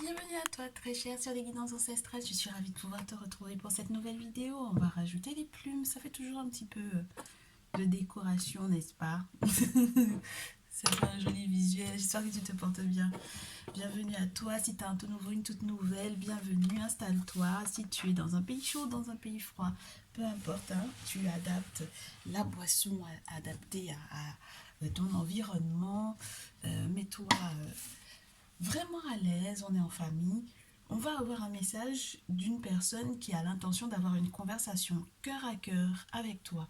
Bienvenue à toi très cher sur les guidances ancestrales, je suis ravie de pouvoir te retrouver pour cette nouvelle vidéo. On va rajouter les plumes, ça fait toujours un petit peu de décoration, n'est-ce pas? Ça fait un joli visuel, j'espère que tu te portes bien. Bienvenue à toi, si tu as un tout nouveau, une toute nouvelle, bienvenue, installe-toi. Si tu es dans un pays chaud, dans un pays froid, peu importe, hein, tu adaptes la boisson adaptée à ton environnement. Mets-toi vraiment à l'aise, on est en famille. On va avoir un message d'une personne qui a l'intention d'avoir une conversation cœur à cœur avec toi.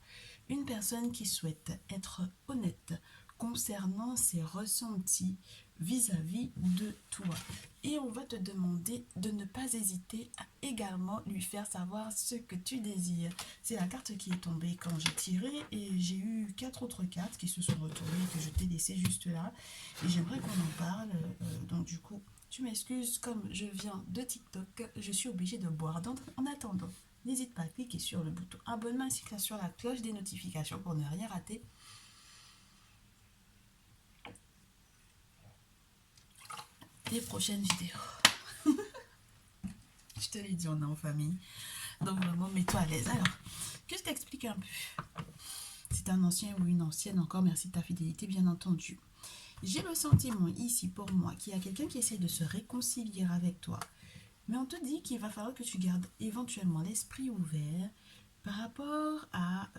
Une personne qui souhaite être honnête concernant ses ressentis vis-à-vis de toi. Et on va te demander de ne pas hésiter à également lui faire savoir ce que tu désires. C'est la carte qui est tombée quand j'ai tiré et j'ai eu 4 autres cartes qui se sont retournées et que je t'ai laissé juste là. Et j'aimerais qu'on en parle. Donc du coup, tu m'excuses, comme je viens de TikTok, je suis obligée de boire. Donc en attendant, n'hésite pas à cliquer sur le bouton abonnement ainsi que sur la cloche des notifications pour ne rien rater des prochaines vidéos. Je te l'ai dit, on est en famille. Donc vraiment, mets-toi à l'aise. Alors, que je t'explique un peu. C'est un ancien ou une ancienne, encore merci de ta fidélité, bien entendu. J'ai le sentiment ici pour moi qu'il y a quelqu'un qui essaie de se réconcilier avec toi. Mais on te dit qu'il va falloir que tu gardes éventuellement l'esprit ouvert par rapport à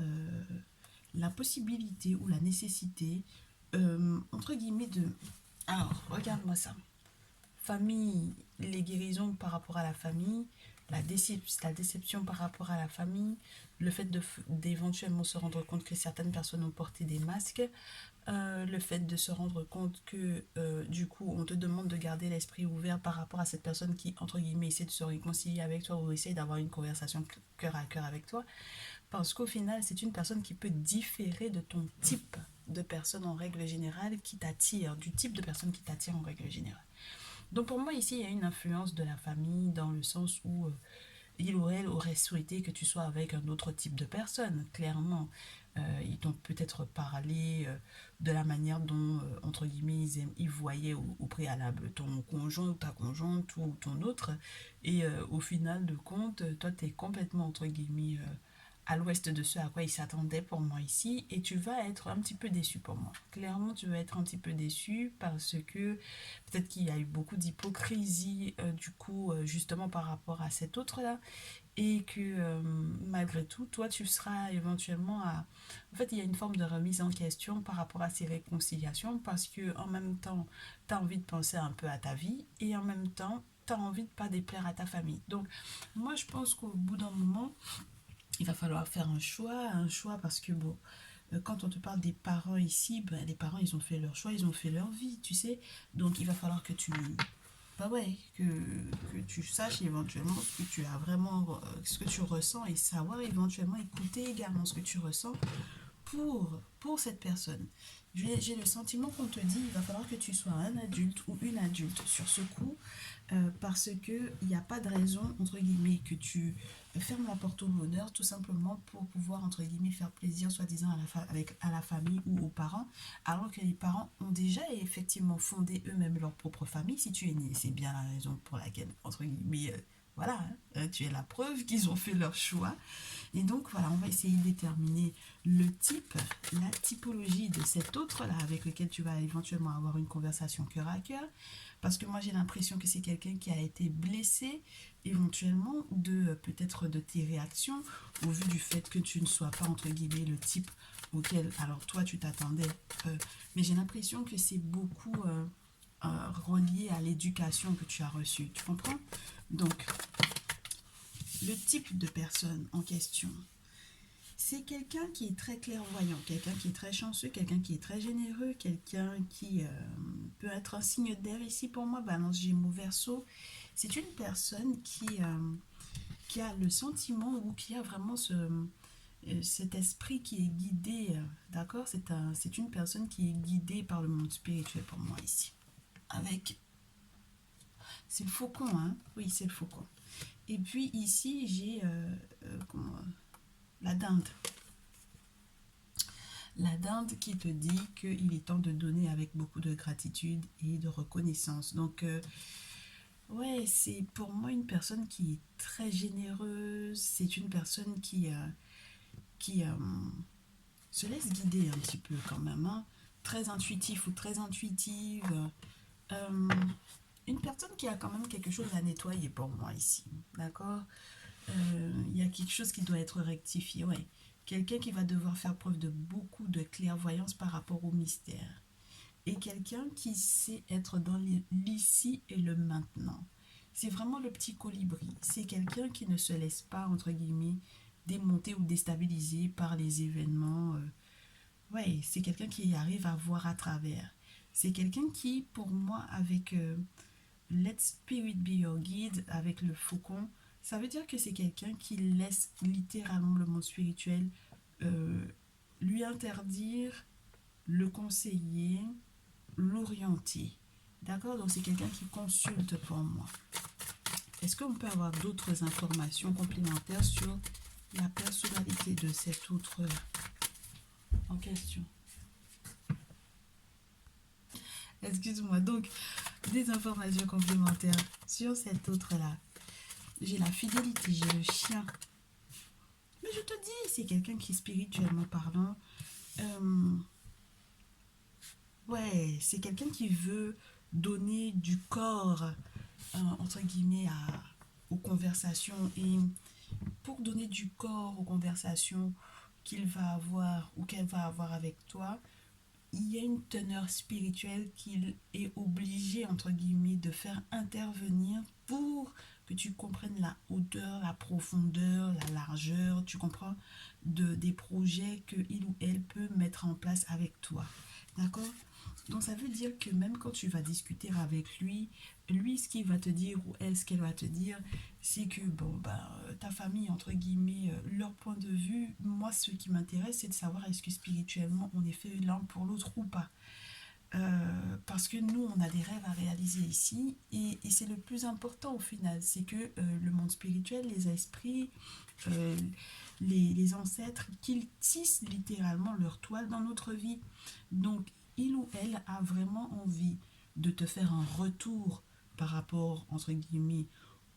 la possibilité ou la nécessité, entre guillemets, de... Alors, regarde-moi ça. Famille, les guérisons par rapport à la famille, la déception par rapport à la famille, le fait d'éventuellement se rendre compte que certaines personnes ont porté des masques, le fait de se rendre compte que du coup on te demande de garder l'esprit ouvert par rapport à cette personne qui entre guillemets essaie de se réconcilier avec toi ou essaie d'avoir une conversation cœur à cœur avec toi, parce qu'au final c'est une personne qui peut différer de ton type de personne en règle générale qui t'attire, du type de personne qui t'attire en règle générale. Donc pour moi ici il y a une influence de la famille dans le sens où il ou elle aurait souhaité que tu sois avec un autre type de personne, clairement. Ils t'ont peut-être parlé de la manière dont, entre guillemets, ils voyaient au préalable ton conjoint ou ta conjointe ou ton autre. Et au final de compte, toi, tu es complètement, entre guillemets, à l'ouest de ce à quoi ils s'attendaient pour moi ici. Et tu vas être un petit peu déçu pour moi. Clairement, tu vas être un petit peu déçu parce que peut-être qu'il y a eu beaucoup d'hypocrisie, du coup, justement par rapport à cet autre-là et que malgré tout, toi, tu seras éventuellement à... En fait, il y a une forme de remise en question par rapport à ces réconciliations parce que en même temps, tu as envie de penser un peu à ta vie et en même temps, tu as envie de pas déplaire à ta famille. Donc, moi, je pense qu'au bout d'un moment, il va falloir faire un choix parce que, bon, quand on te parle des parents ici, ben, les parents, ils ont fait leur choix, ils ont fait leur vie, tu sais. Donc, il va falloir que tu bah ouais, que tu saches éventuellement ce que tu as vraiment, ce que tu ressens et savoir éventuellement écouter également ce que tu ressens pour cette personne. J'ai le sentiment qu'on te dit, il va falloir que tu sois un adulte ou une adulte sur ce coup, parce que il n'y a pas de raison, entre guillemets, que tu fermes la porte au bonheur tout simplement pour pouvoir, entre guillemets, faire plaisir, soi-disant, à la famille ou aux parents, alors que les parents ont déjà effectivement fondé eux-mêmes leur propre famille. Si tu es né, c'est bien la raison pour laquelle, entre guillemets, voilà, hein, tu es la preuve qu'ils ont fait leur choix. Et donc, voilà, on va essayer de déterminer le type, la typologie de cet autre-là avec lequel tu vas éventuellement avoir une conversation cœur à cœur. Parce que moi, j'ai l'impression que c'est quelqu'un qui a été blessé éventuellement de peut-être de tes réactions au vu du fait que tu ne sois pas, entre guillemets, le type auquel, alors toi, tu t'attendais. Mais j'ai l'impression que c'est beaucoup relié à l'éducation que tu as reçue. Tu comprends? Donc, le type de personne en question, c'est quelqu'un qui est très clairvoyant, quelqu'un qui est très chanceux, quelqu'un qui est très généreux, quelqu'un qui peut être un signe d'air ici pour moi, balance Gémeaux Verseau. C'est une personne qui a le sentiment ou qui a vraiment cet esprit qui est guidé, d'accord, c'est une personne qui est guidée par le monde spirituel pour moi ici. Avec, c'est le faucon, hein, oui, c'est le faucon. Et puis ici, j'ai la dinde. La dinde qui te dit qu'il est temps de donner avec beaucoup de gratitude et de reconnaissance. Donc, Ouais, c'est pour moi une personne qui est très généreuse. C'est une personne qui se laisse guider un petit peu quand même, hein. Très intuitif ou très intuitive. Euh, une personne qui a quand même quelque chose à nettoyer pour moi ici. D'accord. Il y a quelque chose qui doit être rectifié. Ouais. Quelqu'un qui va devoir faire preuve de beaucoup de clairvoyance par rapport au mystère. Et quelqu'un qui sait être dans l'ici et le maintenant. C'est vraiment le petit colibri. C'est quelqu'un qui ne se laisse pas, entre guillemets, démonter ou déstabiliser par les événements. Ouais, c'est quelqu'un qui arrive à voir à travers. C'est quelqu'un qui, pour moi, avec Let Spirit Be Your Guide, avec le faucon, ça veut dire que c'est quelqu'un qui laisse littéralement le monde spirituel euh, lui interdire, le conseiller, l'orienter. D'accord. Donc c'est quelqu'un qui consulte pour moi. Est-ce qu'on peut avoir d'autres informations complémentaires sur la personnalité de cet autre en question? Excuse-moi. Donc, des informations complémentaires sur cet autre-là. J'ai la fidélité, j'ai le chien. Mais je te dis, c'est quelqu'un qui, spirituellement parlant, euh, ouais, c'est quelqu'un qui veut donner du corps, entre guillemets, aux conversations. Et pour donner du corps aux conversations qu'il va avoir ou qu'elle va avoir avec toi, il y a une teneur spirituelle qu'il est obligé, entre guillemets, de faire intervenir pour que tu comprennes la hauteur, la profondeur, la largeur, tu comprends, des projets que il ou elle peut mettre en place avec toi. D'accord. Donc ça veut dire que même quand tu vas discuter avec lui, ce qu'il va te dire ou elle, ce qu'elle va te dire, c'est que bon, ta famille, entre guillemets, leur point de vue, moi, ce qui m'intéresse, c'est de savoir est-ce que spirituellement, on est fait l'un pour l'autre ou pas. Parce que nous, on a des rêves à réaliser ici, et c'est le plus important au final, c'est que le monde spirituel, les esprits, euh, les ancêtres, qu'ils tissent littéralement leur toile dans notre vie. Donc, il ou elle a vraiment envie de te faire un retour par rapport, entre guillemets,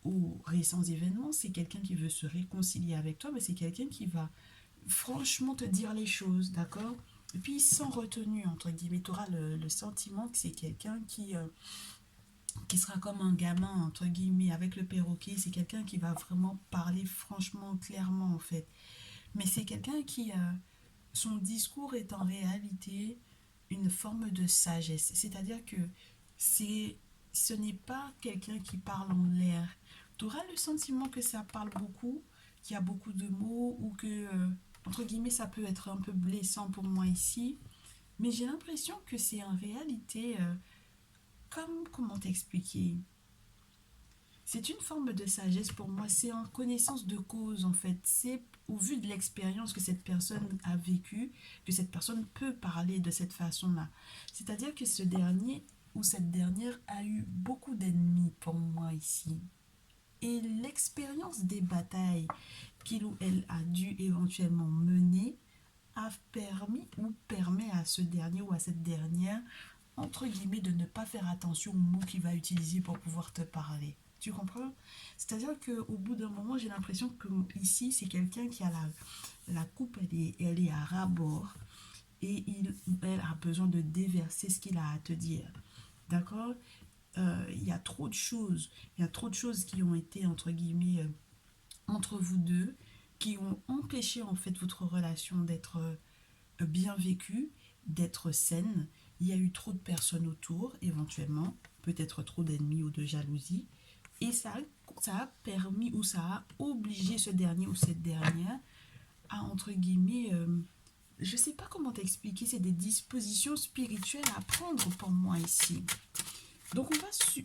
aux récents événements. C'est quelqu'un qui veut se réconcilier avec toi, mais c'est quelqu'un qui va franchement te dire les choses, d'accord. Et puis sans retenue, entre guillemets, tu auras le sentiment que c'est quelqu'un qui sera comme un gamin, entre guillemets, avec le perroquet. C'est quelqu'un qui va vraiment parler franchement, clairement, en fait. Mais c'est quelqu'un qui, son discours est en réalité une forme de sagesse. C'est-à-dire que c'est, ce n'est pas quelqu'un qui parle en l'air. Tu auras le sentiment que ça parle beaucoup, qu'il y a beaucoup de mots ou que, entre guillemets, ça peut être un peu blessant pour moi ici. Mais j'ai l'impression que c'est en réalité, comme, comment t'expliquer, c'est une forme de sagesse pour moi, c'est en connaissance de cause en fait, c'est au vu de l'expérience que cette personne a vécue, que cette personne peut parler de cette façon-là. C'est-à-dire que ce dernier ou cette dernière a eu beaucoup d'ennemis pour moi ici. Et l'expérience des batailles qu'il ou elle a dû éventuellement mener a permis ou permet à ce dernier ou à cette dernière, entre guillemets, de ne pas faire attention aux mots qu'il va utiliser pour pouvoir te parler. Tu comprends? C'est-à-dire qu'au bout d'un moment, j'ai l'impression que ici, c'est quelqu'un qui a la coupe, elle est à ras-bord et elle a besoin de déverser ce qu'il a à te dire. D'accord. Il y a trop de choses. Il y a trop de choses qui ont été, entre guillemets, entre vous deux, qui ont empêché en fait votre relation d'être bien vécue, d'être saine. Il y a eu trop de personnes autour, éventuellement, peut-être trop d'ennemis ou de jalousie. Et ça a permis ou ça a obligé ce dernier ou cette dernière à, entre guillemets, je ne sais pas comment t'expliquer, c'est des dispositions spirituelles à prendre pour moi ici. Donc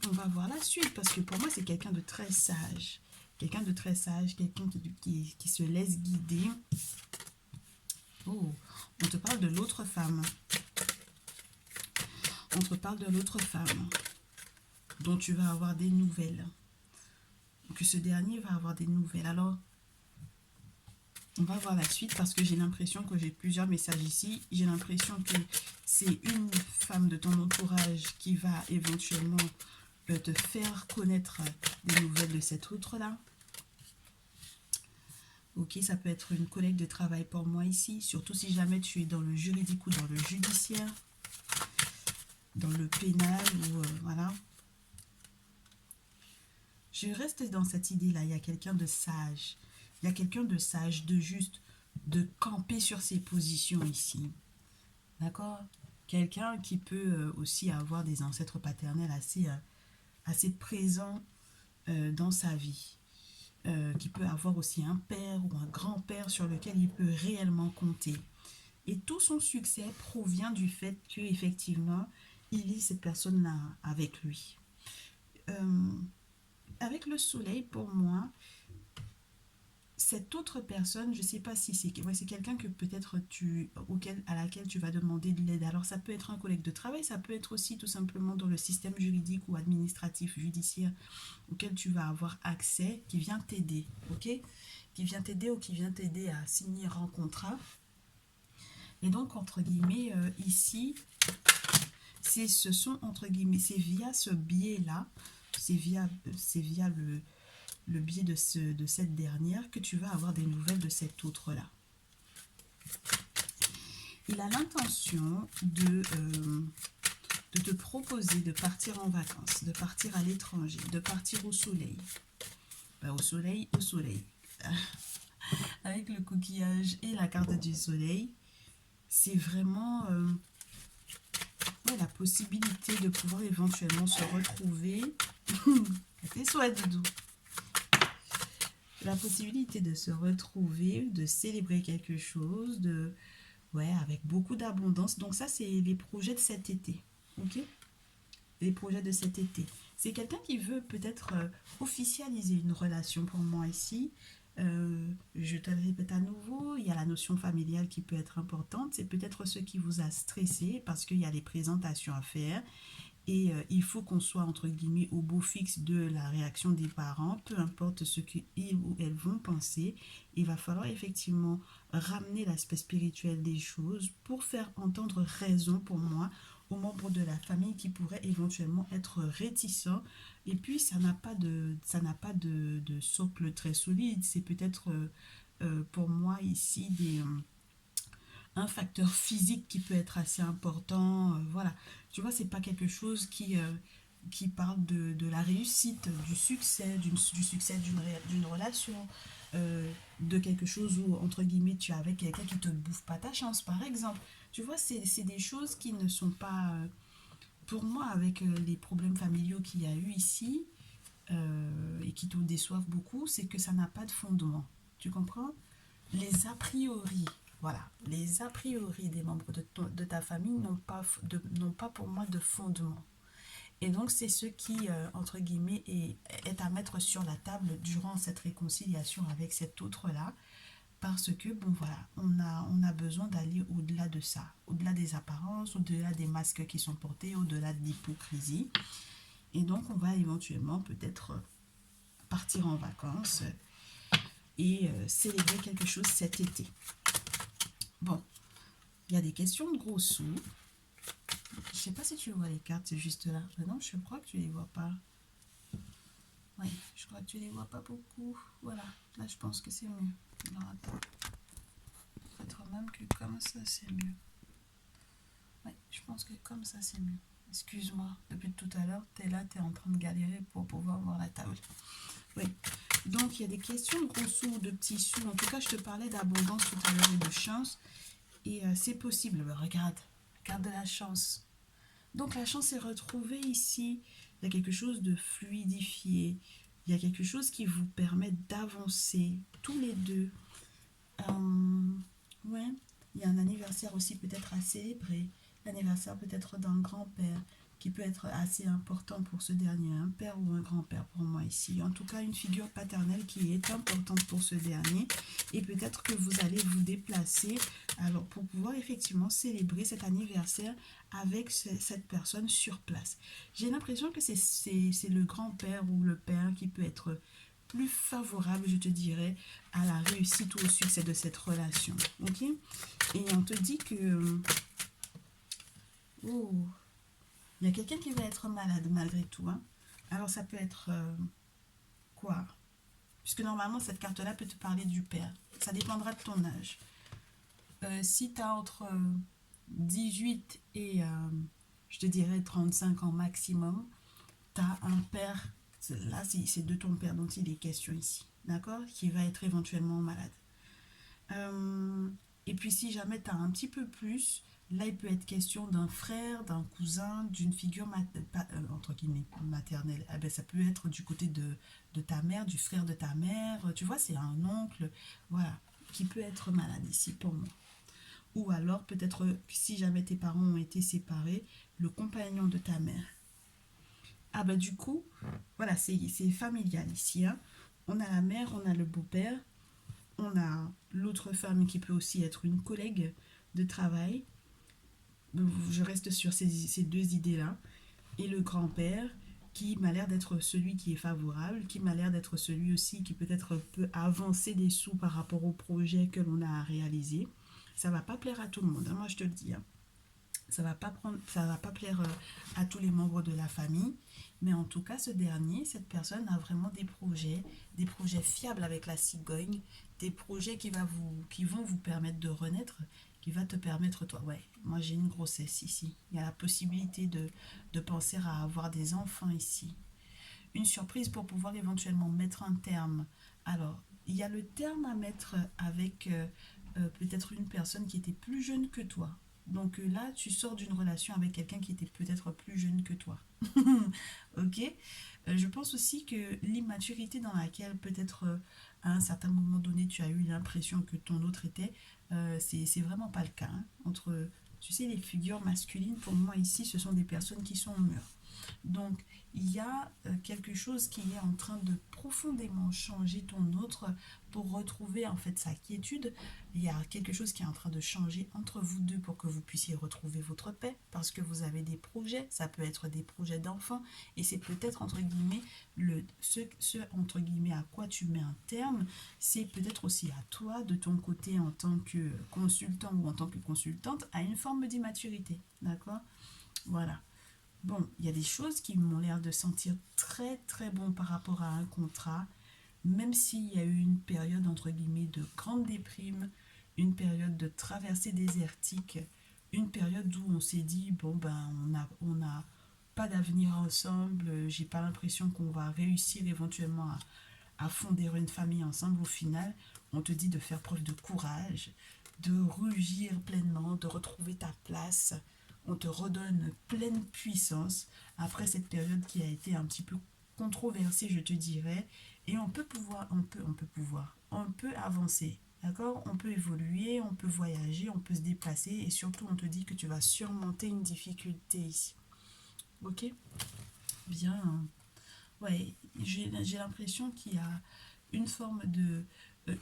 on va voir la suite parce que pour moi c'est quelqu'un de très sage. Quelqu'un de très sage, quelqu'un qui se laisse guider. Oh, on te parle de l'autre femme. On te parle de l'autre femme dont tu vas avoir des nouvelles. Que ce dernier va avoir des nouvelles. Alors, on va voir la suite parce que j'ai l'impression que j'ai plusieurs messages ici. J'ai l'impression que c'est une femme de ton entourage qui va éventuellement te faire connaître des nouvelles de cet autre-là. Ok, ça peut être une collègue de travail pour moi ici, surtout si jamais tu es dans le juridique ou dans le judiciaire, dans le pénal ou voilà. Je reste dans cette idée-là, il y a quelqu'un de sage. Il y a quelqu'un de sage, de juste, de camper sur ses positions ici. D'accord? Quelqu'un qui peut aussi avoir des ancêtres paternels assez présents dans sa vie. Qui peut avoir aussi un père ou un grand-père sur lequel il peut réellement compter. Et tout son succès provient du fait qu'effectivement, il lit cette personne-là avec lui. Avec le soleil, pour moi, cette autre personne, je ne sais pas si c'est quelqu'un que peut-être à laquelle tu vas demander de l'aide. Alors ça peut être un collègue de travail, ça peut être aussi tout simplement dans le système juridique ou administratif, judiciaire, auquel tu vas avoir accès, qui vient t'aider, ok? Qui vient t'aider ou qui vient t'aider à signer un contrat. Et donc, entre guillemets, ici, ce sont, entre guillemets, c'est via ce biais-là, c'est via le biais de cette dernière que tu vas avoir des nouvelles de cet autre-là. Il a l'intention de te proposer de partir en vacances, de partir à l'étranger, de partir au soleil. Au soleil. Avec le coquillage et la carte du soleil, c'est vraiment la possibilité de pouvoir éventuellement se retrouver. Tes souhaits, Doudou. La possibilité de se retrouver, de célébrer quelque chose, avec beaucoup d'abondance. Donc ça, c'est les projets de cet été. Ok? Les projets de cet été. C'est quelqu'un qui veut peut-être officialiser une relation pour moi ici. Je te le répète à nouveau, il y a la notion familiale qui peut être importante. C'est peut-être ce qui vous a stressé parce qu'il y a les présentations à faire. Et il faut qu'on soit, entre guillemets, au beau fixe de la réaction des parents, peu importe ce qu'ils ou elles vont penser. Il va falloir effectivement ramener l'aspect spirituel des choses pour faire entendre raison pour moi aux membres de la famille qui pourraient éventuellement être réticents. Et puis, ça n'a pas de socle très solide. C'est peut-être pour moi ici un facteur physique qui peut être assez important. Voilà. Tu vois, c'est pas quelque chose qui parle de la réussite, du succès, du succès d'une relation, de quelque chose où, entre guillemets, tu es avec quelqu'un qui te bouffe pas ta chance, par exemple. Tu vois, c'est des choses qui ne sont pas... pour moi, avec les problèmes familiaux qu'il y a eu ici, et qui te déçoivent beaucoup, c'est que ça n'a pas de fondement. Tu comprends? Les a priori, voilà, les a priori des membres de ta famille n'ont pas pour moi de fondement. Et donc, c'est ce qui, entre guillemets, est à mettre sur la table durant cette réconciliation avec cet autre-là. Parce que, bon, voilà, on a besoin d'aller au-delà de ça, au-delà des apparences, au-delà des masques qui sont portés, au-delà de l'hypocrisie. Et donc, on va éventuellement peut-être partir en vacances et célébrer quelque chose cet été. Bon, il y a des questions de gros sous. Je sais pas si tu vois les cartes, c'est juste là. Mais non, je crois que tu les vois pas. Oui, je crois que tu les vois pas beaucoup. Voilà, là je pense que c'est mieux. Alors attends. Peut-être même que comme ça c'est mieux. Oui, je pense que comme ça c'est mieux. Excuse-moi, depuis tout à l'heure, tu es là, tu es en train de galérer pour pouvoir voir la table. Oui, donc il y a des questions de gros sous, de petits sous. En tout cas, je te parlais d'abondance tout à l'heure et de chance. Et c'est possible. Regarde, carte de la chance. Donc la chance est retrouvée ici. Il y a quelque chose de fluidifié. Il y a quelque chose qui vous permet d'avancer tous les deux. Ouais. Il y a un anniversaire aussi peut-être à célébrer. L'anniversaire peut-être d'un grand-père qui peut être assez important pour ce dernier. Un père ou un grand-père pour moi ici. En tout cas, une figure paternelle qui est importante pour ce dernier. Et peut-être que vous allez vous déplacer alors pour pouvoir effectivement célébrer cet anniversaire avec cette personne sur place. J'ai l'impression que c'est le grand-père ou le père qui peut être plus favorable, je te dirais, à la réussite ou au succès de cette relation. Ok? Et on te dit que... Oh, il y a quelqu'un qui va être malade malgré tout. Hein. Alors ça peut être quoi? Puisque normalement cette carte-là peut te parler du père. Ça dépendra de ton âge. Si tu as entre 18 et je te dirais 35 ans maximum, tu as un père, là c'est de ton père dont il est question ici, d'accord? Qui va être éventuellement malade. Euh, et puis si jamais tu as un petit peu plus, là il peut être question d'un frère, d'un cousin, d'une figure entre guillemets maternelle. Ah ben, ça peut être du côté de ta mère, du frère de ta mère, tu vois, c'est un oncle, voilà, qui peut être malade ici pour moi. Ou alors peut-être si jamais tes parents ont été séparés, le compagnon de ta mère. Ah bah du coup, voilà, c'est familial ici, hein. On a la mère, on a le beau-père, on a l'autre femme qui peut aussi être une collègue de travail. Je reste sur ces deux idées-là. Et le grand-père qui m'a l'air d'être celui qui est favorable, qui m'a l'air d'être celui aussi qui peut-être peut avancer des sous par rapport au projet que l'on a à réaliser. Ça va pas plaire à tout le monde, hein, moi je te le dis, hein. Ça va pas plaire à tous les membres de la famille, mais en tout cas, ce dernier, cette personne a vraiment des projets fiables avec la cigogne, des projets qui vont vous permettre de renaître, qui va te permettre, toi, ouais, moi j'ai une grossesse ici, il y a la possibilité de penser à avoir des enfants ici, une surprise pour pouvoir éventuellement mettre un terme. Alors, il y a le terme à mettre avec peut-être une personne qui était plus jeune que toi. Donc là, tu sors d'une relation avec quelqu'un qui était peut-être plus jeune que toi. Ok. Je pense aussi que l'immaturité dans laquelle peut-être à un certain moment donné tu as eu l'impression que ton autre était, c'est vraiment pas le cas, hein. Entre, tu sais, les figures masculines, pour moi ici, ce sont des personnes qui sont mûres. Donc, il y a quelque chose qui est en train de profondément changer ton autre pour retrouver en fait sa quiétude. Il y a quelque chose qui est en train de changer entre vous deux pour que vous puissiez retrouver votre paix parce que vous avez des projets, ça peut être des projets d'enfants et c'est peut-être entre guillemets ce entre guillemets à quoi tu mets un terme, c'est peut-être aussi à toi de ton côté en tant que consultant ou en tant que consultante à une forme d'immaturité, d'accord? Voilà. Bon, il y a des choses qui m'ont l'air de sentir très très bon par rapport à un contrat, même s'il y a eu une période entre guillemets de grande déprime, une période de traversée désertique, une période où on s'est dit bon ben on a pas d'avenir ensemble, j'ai pas l'impression qu'on va réussir éventuellement à fonder une famille ensemble. Au final, on te dit de faire preuve de courage, de rugir pleinement, de retrouver ta place. On te redonne pleine puissance après cette période qui a été un petit peu controversée, je te dirais. Et on peut avancer. D'accord? On peut évoluer, on peut voyager, on peut se déplacer et surtout on te dit que tu vas surmonter une difficulté ici. Ok? Bien. Ouais, j'ai l'impression qu'il y a une forme de...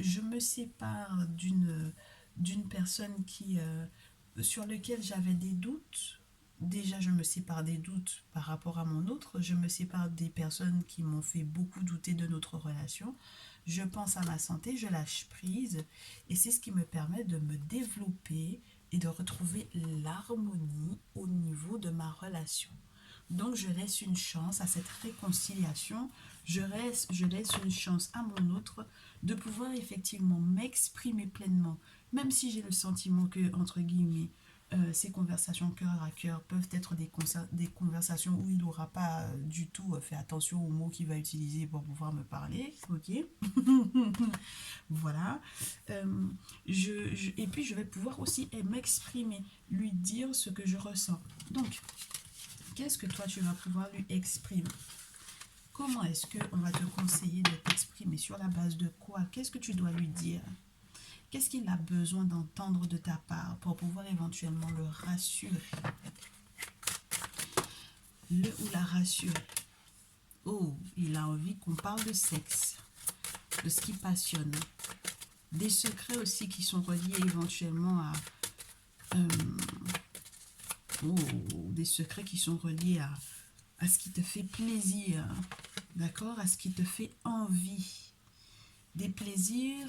je me sépare d'une personne sur laquelle j'avais des doutes. Déjà, je me sépare des doutes par rapport à mon autre. Je me sépare des personnes qui m'ont fait beaucoup douter de notre relation. Je pense à ma santé, je lâche prise. Et c'est ce qui me permet de me développer et de retrouver l'harmonie au niveau de ma relation. Donc, je laisse une chance à cette réconciliation. Je laisse une chance à mon autre de pouvoir effectivement m'exprimer pleinement, même si j'ai le sentiment que, entre guillemets, ces conversations cœur à cœur peuvent être des conversations où il n'aura pas du tout fait attention aux mots qu'il va utiliser pour pouvoir me parler. Ok. Voilà. Et puis, je vais pouvoir aussi m'exprimer, lui dire ce que je ressens. Donc, qu'est-ce que toi tu vas pouvoir lui exprimer? Comment est-ce qu'on va te conseiller de t'exprimer? Sur la base de quoi? Qu'est-ce que tu dois lui dire? Qu'est-ce qu'il a besoin d'entendre de ta part pour pouvoir éventuellement le rassurer? Le ou la rassurer? Oh, il a envie qu'on parle de sexe, de ce qui passionne. Des secrets aussi qui sont reliés éventuellement à... euh, des secrets qui sont reliés à ce qui te fait plaisir, d'accord, à ce qui te fait envie, des plaisirs,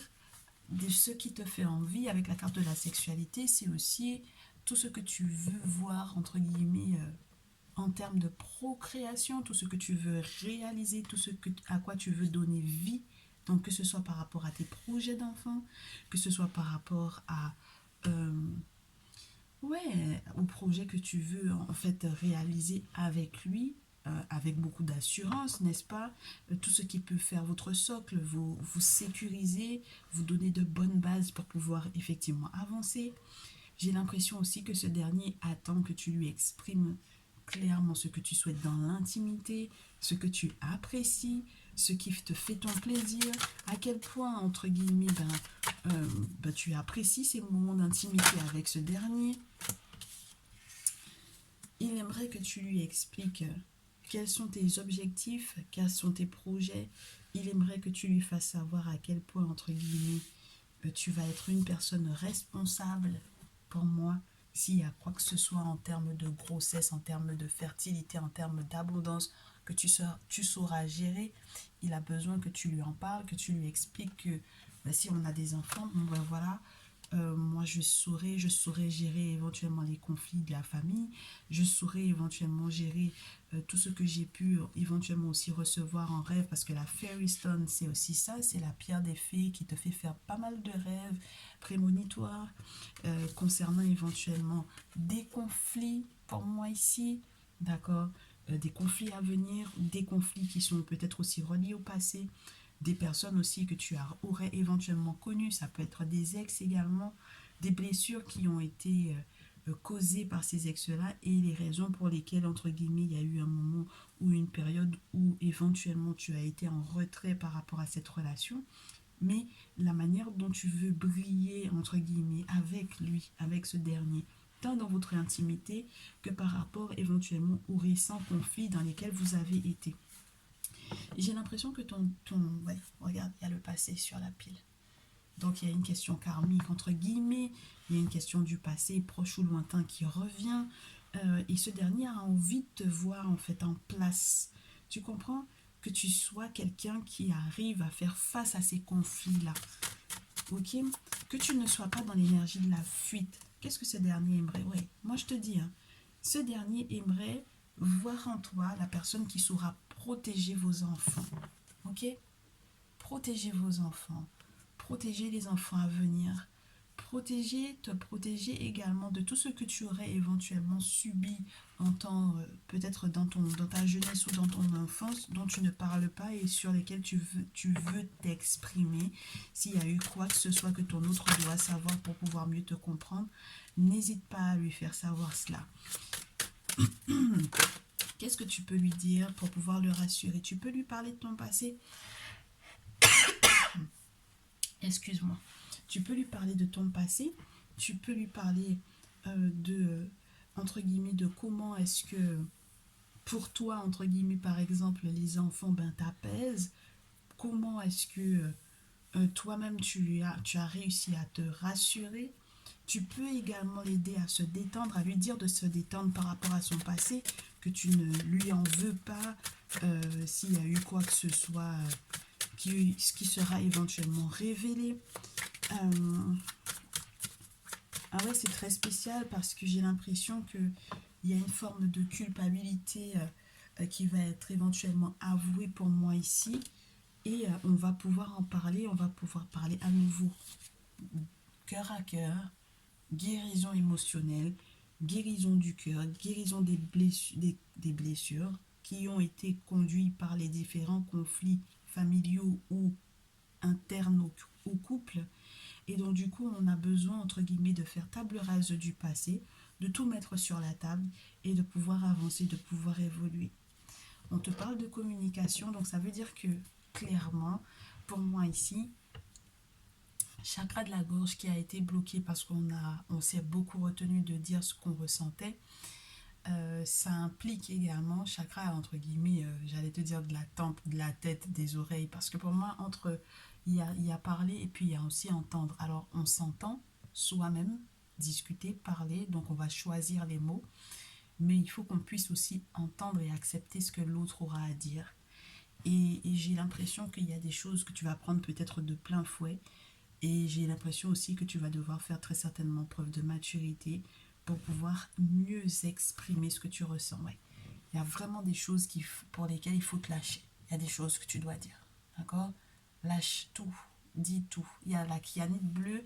de ce qui te fait envie avec la carte de la sexualité, c'est aussi tout ce que tu veux voir, entre guillemets, en termes de procréation, tout ce que tu veux réaliser, à quoi tu veux donner vie. Donc, que ce soit par rapport à tes projets d'enfant, que ce soit par rapport à, au projet que tu veux en fait réaliser avec lui, avec beaucoup d'assurance, n'est-ce pas? Tout ce qui peut faire votre socle, vous sécuriser, vous donner de bonnes bases pour pouvoir effectivement avancer. J'ai l'impression aussi que ce dernier attend que tu lui exprimes clairement ce que tu souhaites dans l'intimité, ce que tu apprécies, ce qui te fait ton plaisir, à quel point, entre guillemets, tu apprécies ces moments d'intimité avec ce dernier. Il aimerait que tu lui expliques quels sont tes objectifs, quels sont tes projets. Il aimerait que tu lui fasses savoir à quel point, entre guillemets, tu vas être une personne responsable pour moi. S'il y a quoi que ce soit en termes de grossesse, en termes de fertilité, en termes d'abondance, que tu sauras gérer, il a besoin que tu lui en parles, que tu lui expliques que si on a des enfants, voilà, moi je saurais gérer éventuellement les conflits de la famille, je saurais éventuellement gérer tout ce que j'ai pu éventuellement aussi recevoir en rêve, parce que la Fairy Stone c'est aussi ça, c'est la pierre des fées qui te fait faire pas mal de rêves prémonitoires concernant éventuellement des conflits pour moi ici, d'accord, des conflits à venir, des conflits qui sont peut-être aussi reliés au passé, des personnes aussi que tu aurais éventuellement connues, ça peut être des ex également, des blessures qui ont été causées par ces ex-là et les raisons pour lesquelles, entre guillemets, il y a eu un moment ou une période où éventuellement tu as été en retrait par rapport à cette relation, mais la manière dont tu veux briller, entre guillemets, avec lui, avec ce dernier, tant dans votre intimité que par rapport éventuellement aux récents conflits dans lesquels vous avez été. J'ai l'impression que ouais, regarde, il y a le passé sur la pile. Donc il y a une question karmique, entre guillemets, il y a une question du passé proche ou lointain qui revient. Et ce dernier a envie de te voir en fait en place. Tu comprends? Que tu sois quelqu'un qui arrive à faire face à ces conflits-là. Ok? Que tu ne sois pas dans l'énergie de la fuite. Qu'est-ce que ce dernier aimerait? Ouais, moi je te dis, hein, ce dernier aimerait voir en toi la personne qui saura protéger vos enfants. Ok? Protéger vos enfants. Protéger les enfants à venir. Te protéger également de tout ce que tu aurais éventuellement subi en temps, peut-être dans ta jeunesse ou dans ton enfance, dont tu ne parles pas et sur lesquels tu veux t'exprimer. S'il y a eu quoi que ce soit que ton autre doit savoir pour pouvoir mieux te comprendre, n'hésite pas à lui faire savoir cela. Qu'est-ce que tu peux lui dire pour pouvoir le rassurer? Tu peux lui parler de ton passé. Excuse-moi. Tu peux lui parler de ton passé. Tu peux lui parler entre guillemets, de comment est-ce que, pour toi, entre guillemets, par exemple, les enfants, t'apaisent. Comment est-ce que toi-même, tu as réussi à te rassurer. Tu peux également l'aider à se détendre, à lui dire de se détendre par rapport à son passé, que tu ne lui en veux pas, s'il y a eu quoi que ce soit qui sera éventuellement révélé. Ah ouais, c'est très spécial parce que j'ai l'impression qu'il y a une forme de culpabilité qui va être éventuellement avouée pour moi ici. Et on va pouvoir en parler, on va pouvoir parler à nouveau cœur à cœur, guérison émotionnelle, guérison du cœur, guérison des blessures qui ont été conduites par les différents conflits familiaux ou internes au couple. Et donc du coup, on a besoin, entre guillemets, de faire table rase du passé, de tout mettre sur la table et de pouvoir avancer, de pouvoir évoluer. On te parle de communication, donc ça veut dire que clairement, pour moi ici, chakra de la gorge qui a été bloqué parce on s'est beaucoup retenu de dire ce qu'on ressentait, ça implique également chakra entre guillemets, j'allais te dire de la tempe, de la tête, des oreilles, parce que pour moi il y a parler et puis il y a aussi entendre. Alors on s'entend soi-même, discuter, parler, donc on va choisir les mots, mais il faut qu'on puisse aussi entendre et accepter ce que l'autre aura à dire. Et j'ai l'impression qu'il y a des choses que tu vas prendre peut-être de plein fouet. Et j'ai l'impression aussi que tu vas devoir faire très certainement preuve de maturité pour pouvoir mieux exprimer ce que tu ressens. Ouais. Il y a vraiment des choses pour lesquelles il faut te lâcher. Il y a des choses que tu dois dire. D'accord? Lâche tout. Dis tout. Il y a la kyanite bleue,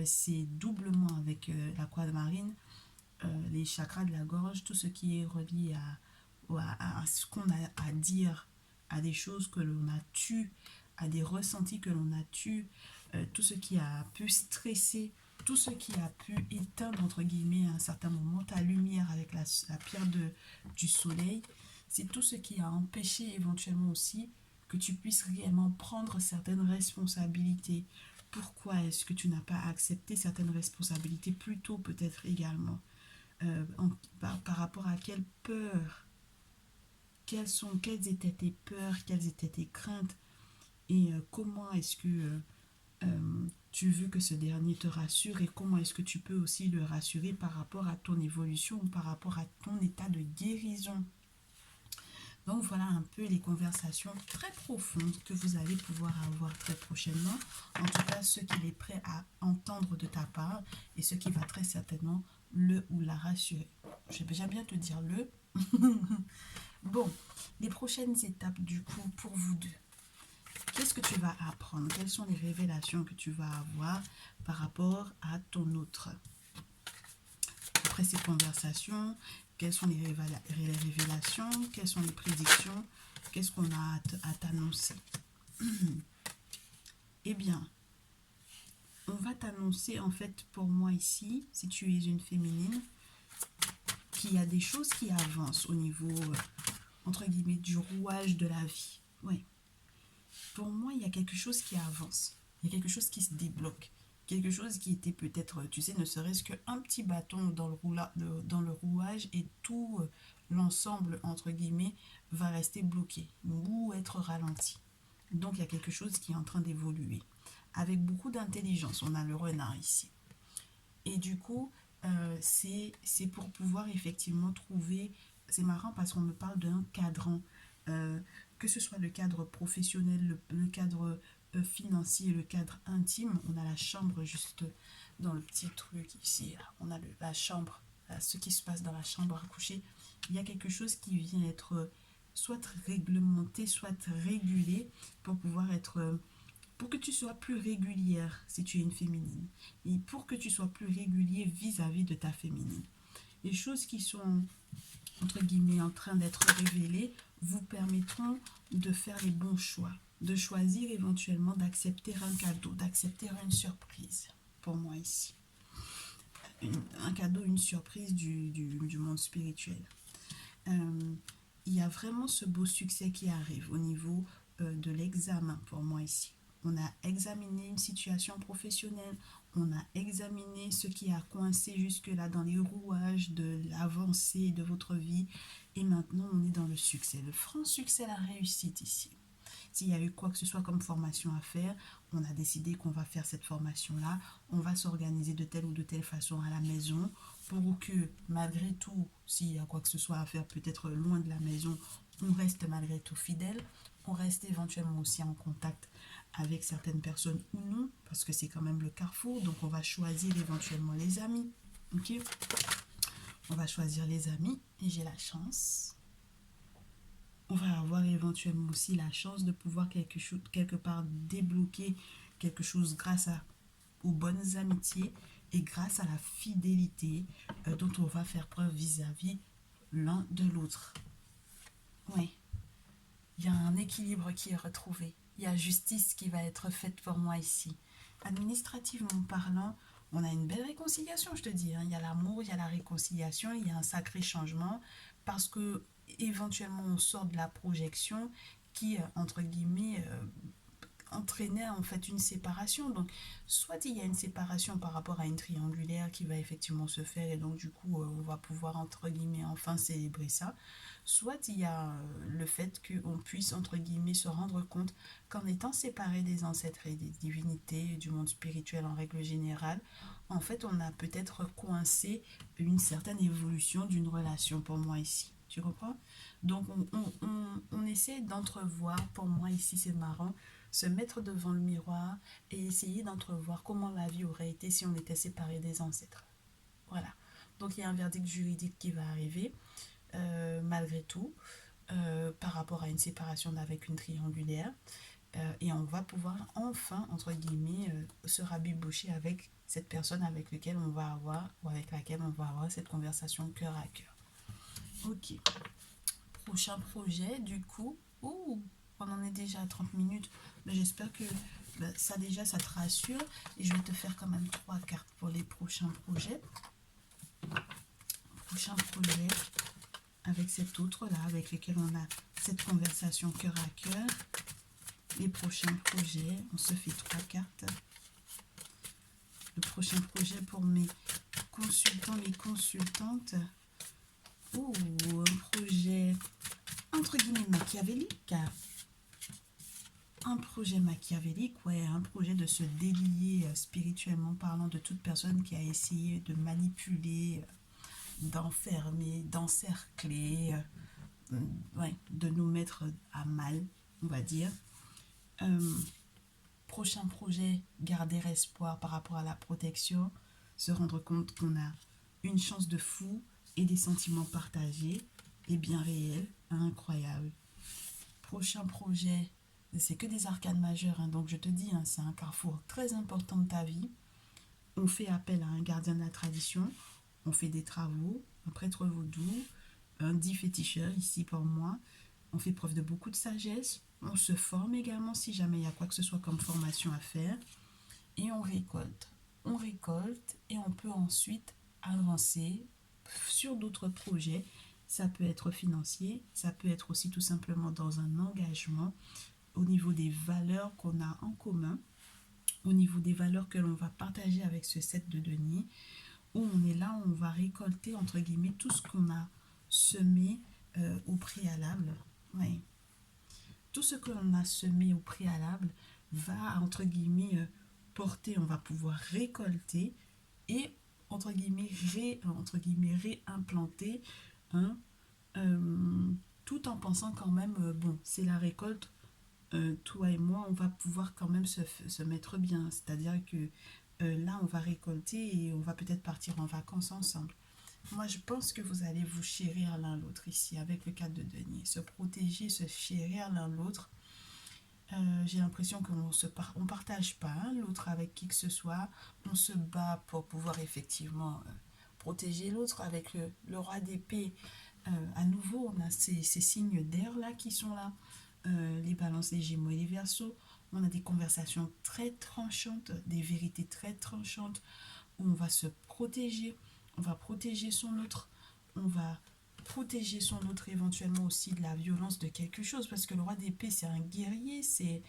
c'est doublement avec l'aquamarine, les chakras de la gorge, tout ce qui est relié à ce qu'on a à dire, à des choses que l'on a tues, à des ressentis que l'on a tues, tout ce qui a pu stresser, tout ce qui a pu éteindre, entre guillemets, à un certain moment, ta lumière avec la pierre du soleil, c'est tout ce qui a empêché éventuellement aussi que tu puisses réellement prendre certaines responsabilités. Pourquoi est-ce que tu n'as pas accepté certaines responsabilités plus tôt peut-être également par rapport à quelle peur, quelles étaient tes peurs, quelles étaient tes craintes et comment est-ce que tu veux que ce dernier te rassure et comment est-ce que tu peux aussi le rassurer par rapport à ton évolution ou par rapport à ton état de guérison. Donc voilà un peu les conversations très profondes que vous allez pouvoir avoir très prochainement. En tout cas, ce qu'il est prêt à entendre de ta part et ce qui va très certainement le ou la rassurer. J'aime bien te dire le. Bon, les prochaines étapes du coup pour vous deux. Qu'est-ce que tu vas apprendre? Quelles sont les révélations que tu vas avoir par rapport à ton autre? Après ces conversations, quelles sont les révélations? Quelles sont les prédictions? Qu'est-ce qu'on a à t'annoncer? Eh bien, on va t'annoncer en fait pour moi ici, si tu es une féminine, qu'il y a des choses qui avancent au niveau, entre guillemets, du rouage de la vie. Oui. Pour moi, il y a quelque chose qui avance. Il y a quelque chose qui se débloque. Quelque chose qui était peut-être, tu sais, ne serait-ce qu'un petit bâton dans le rouage et tout l'ensemble, entre guillemets, va rester bloqué ou être ralenti. Donc, il y a quelque chose qui est en train d'évoluer. Avec beaucoup d'intelligence, on a le renard ici. Et du coup, c'est pour pouvoir effectivement trouver... C'est marrant parce qu'on me parle d'un cadran. Que ce soit le cadre professionnel, le cadre financier, le cadre intime. On a la chambre juste dans le petit truc ici. Là. On a la chambre, là, ce qui se passe dans la chambre à coucher. Il y a quelque chose qui vient être soit réglementé, soit régulé pour pouvoir être... pour que tu sois plus régulière si tu es une féminine. Et pour que tu sois plus régulier vis-à-vis de ta féminine. Les choses qui sont, entre guillemets, en train d'être révélées vous permettront de faire les bons choix. De choisir éventuellement d'accepter un cadeau, d'accepter une surprise. Pour moi ici. Un cadeau, une surprise du monde spirituel. Il y a vraiment ce beau succès qui arrive au niveau de l'examen pour moi ici. On a examiné une situation professionnelle, on a examiné ce qui a coincé jusque-là dans les rouages de l'avancée de votre vie et maintenant on est dans le succès, le franc succès, la réussite ici. S'il y a eu quoi que ce soit comme formation à faire, on a décidé qu'on va faire cette formation-là, on va s'organiser de telle ou de telle façon à la maison pour que malgré tout, s'il y a quoi que ce soit à faire peut-être loin de la maison, on reste malgré tout fidèle, on reste éventuellement aussi en contact avec certaines personnes ou non, parce que c'est quand même le carrefour, donc on va choisir éventuellement les amis, ok? On va choisir les amis, et j'ai la chance. On va avoir éventuellement aussi la chance de pouvoir quelque part débloquer quelque chose grâce aux bonnes amitiés et grâce à la fidélité dont on va faire preuve vis-à-vis l'un de l'autre. Oui, il y a un équilibre qui est retrouvé. Il y a justice qui va être faite pour moi ici. Administrativement parlant, on a une belle réconciliation, je te dis. Il y a l'amour, il y a la réconciliation, il y a un sacré changement parce que éventuellement on sort de la projection qui, entre guillemets, entraînait en fait une séparation. Donc, soit il y a une séparation par rapport à une triangulaire qui va effectivement se faire et donc du coup on va pouvoir entre guillemets enfin célébrer ça. Soit il y a le fait qu'on puisse entre guillemets se rendre compte qu'en étant séparé des ancêtres et des divinités, du monde spirituel en règle générale, en fait on a peut-être coincé une certaine évolution d'une relation pour moi ici. Tu comprends? Donc on essaie d'entrevoir, pour moi ici c'est marrant, se mettre devant le miroir et essayer d'entrevoir comment la vie aurait été si on était séparés des ancêtres. Voilà. Donc il y a un verdict juridique qui va arriver. malgré tout, par rapport à une séparation avec une triangulaire. Et on va pouvoir enfin, entre guillemets, se rabibocher avec cette personne avec laquelle on va avoir, ou avec laquelle on va avoir cette conversation cœur à cœur. Ok. Prochain projet, du coup. Oh, on en est déjà à 30 minutes. Mais j'espère que ça déjà, ça te rassure. Et je vais te faire quand même 3 cartes pour les prochains projets. Prochain projet avec cet autre-là, avec lequel on a cette conversation cœur à cœur. Les prochains projets, on se fait 3 cartes. Le prochain projet pour mes consultants, mes consultantes. Oh, un projet entre guillemets machiavélique. Un projet machiavélique, ouais, un projet de se délier spirituellement parlant de toute personne qui a essayé de manipuler, d'enfermer, d'encercler, ouais, de nous mettre à mal, on va dire. Prochain projet, garder espoir par rapport à la protection, se rendre compte qu'on a une chance de fou et des sentiments partagés et bien réels, incroyables. Prochain projet, c'est que des arcanes majeures, hein, donc je te dis, hein, c'est un carrefour très important de ta vie. On fait appel à un gardien de la tradition, on fait des travaux, un prêtre vaudou, un dit féticheur ici pour moi. On fait preuve de beaucoup de sagesse, on se forme également si jamais il y a quoi que ce soit comme formation à faire, et on récolte. On récolte et on peut ensuite avancer sur d'autres projets. Ça peut être financier, ça peut être aussi tout simplement dans un engagement au niveau des valeurs qu'on a en commun, au niveau des valeurs que l'on va partager avec ce set de deniers, où on est là, on va récolter entre guillemets tout ce qu'on a semé au préalable. Ouais. Tout ce que l'on a semé au préalable va entre guillemets porter, on va pouvoir récolter et entre guillemets réimplanter, hein, tout en pensant quand même, bon, c'est la récolte, toi et moi, on va pouvoir quand même se mettre bien. C'est-à-dire que là, on va récolter et on va peut-être partir en vacances ensemble. Moi, je pense que vous allez vous chérir l'un l'autre ici avec le 4 de denier. Se protéger, se chérir l'un l'autre. J'ai l'impression qu'on on partage pas l'autre avec qui que ce soit. On se bat pour pouvoir effectivement protéger l'autre avec le roi d'épée. À nouveau, on a ces signes d'air là qui sont là. Les balances, les gémeaux et les verseaux. On a des conversations très tranchantes, des vérités très tranchantes où on va se protéger, on va protéger son autre, on va protéger son autre éventuellement aussi de la violence de quelque chose, parce que le roi d'épée c'est un guerrier, c'est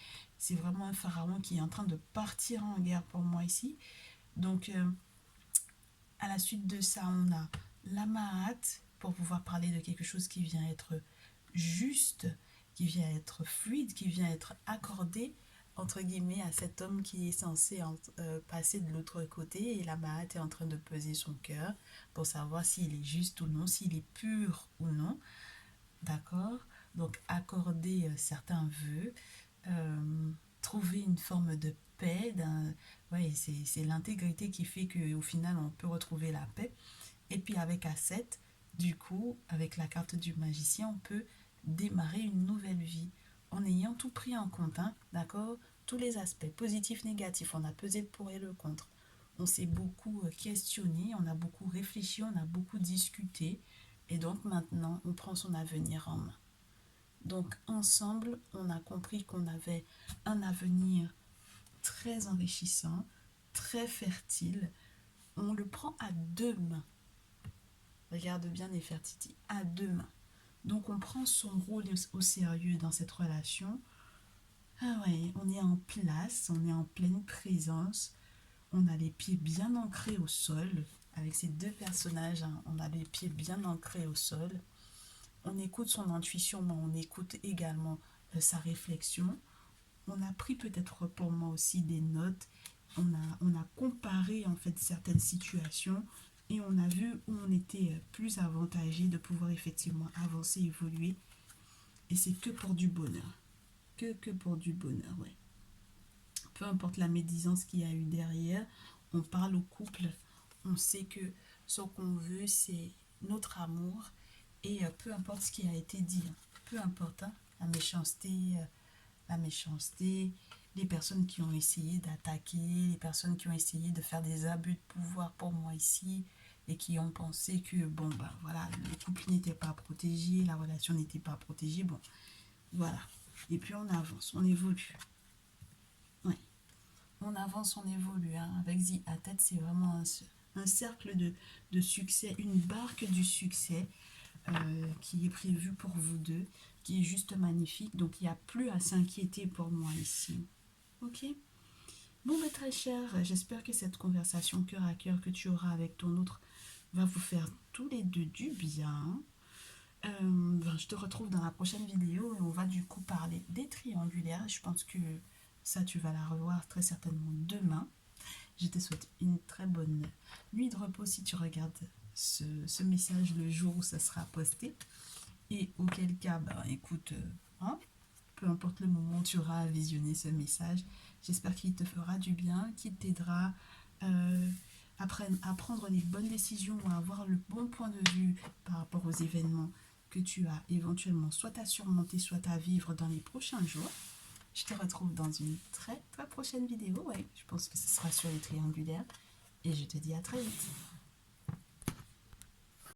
vraiment un pharaon qui est en train de partir en guerre pour moi ici. Donc à la suite de ça, on a la Mahat pour pouvoir parler de quelque chose qui vient être juste, qui vient être fluide, qui vient être accordé entre guillemets à cet homme qui est censé passer de l'autre côté, et la Mahat est en train de peser son cœur pour savoir s'il est juste ou non, s'il est pur ou non, d'accord. Donc accorder certains vœux, trouver une forme de paix, ouais, c'est l'intégrité qui fait qu'au final on peut retrouver la paix. Et puis avec A7, du coup, avec la carte du magicien, on peut démarrer une nouvelle vie en ayant tout pris en compte, hein, d'accord. Tous les aspects, positifs, négatifs, on a pesé le pour et le contre. On s'est beaucoup questionné, on a beaucoup réfléchi, on a beaucoup discuté. Et donc maintenant, on prend son avenir en main. Donc ensemble, on a compris qu'on avait un avenir très enrichissant, très fertile. On le prend à 2 mains. Regarde bien Nefertiti, à 2 mains. Donc on prend son rôle au sérieux dans cette relation. Ah ouais, on est en place, on est en pleine présence. On a les pieds bien ancrés au sol. Avec ces 2 personnages, hein, on a les pieds bien ancrés au sol. On écoute son intuition, mais on écoute également sa réflexion. On a pris peut-être pour moi aussi des notes. On a comparé en fait certaines situations et on a vu où on était plus avantagé de pouvoir effectivement avancer, évoluer. Et c'est que pour du bonheur. Que pour du bonheur, ouais. Peu importe la médisance qu'il y a eu derrière, on parle au couple. On sait que ce qu'on veut, c'est notre amour. Et peu importe ce qui a été dit, hein, peu importe, hein, la méchanceté, les personnes qui ont essayé d'attaquer, les personnes qui ont essayé de faire des abus de pouvoir pour moi ici et qui ont pensé que, bon, ben voilà, le couple n'était pas protégé, la relation n'était pas protégée, bon, voilà. Et puis on avance, on évolue. Ouais. On avance, on évolue. Hein. Avec Zi à tête, c'est vraiment un cercle de succès, une barque du succès qui est prévue pour vous deux, qui est juste magnifique. Donc il n'y a plus à s'inquiéter pour moi ici. Ok. Bon, mes très chers, j'espère que cette conversation cœur à cœur que tu auras avec ton autre va vous faire tous les deux du bien. Je te retrouve dans la prochaine vidéo et on va du coup parler des triangulaires. Je pense que ça, tu vas la revoir très certainement demain. Je te souhaite une très bonne nuit de repos si tu regardes ce message le jour où ça sera posté. Et auquel cas, ben, écoute, hein, peu importe le moment où tu auras à visionner ce message, j'espère qu'il te fera du bien, qu'il t'aidera à prendre les bonnes décisions ou à avoir le bon point de vue par rapport aux événements que tu as éventuellement soit à surmonter, soit à vivre dans les prochains jours. Je te retrouve dans une très très prochaine vidéo. Ouais, je pense que ce sera sur les triangulaires. Et je te dis à très vite.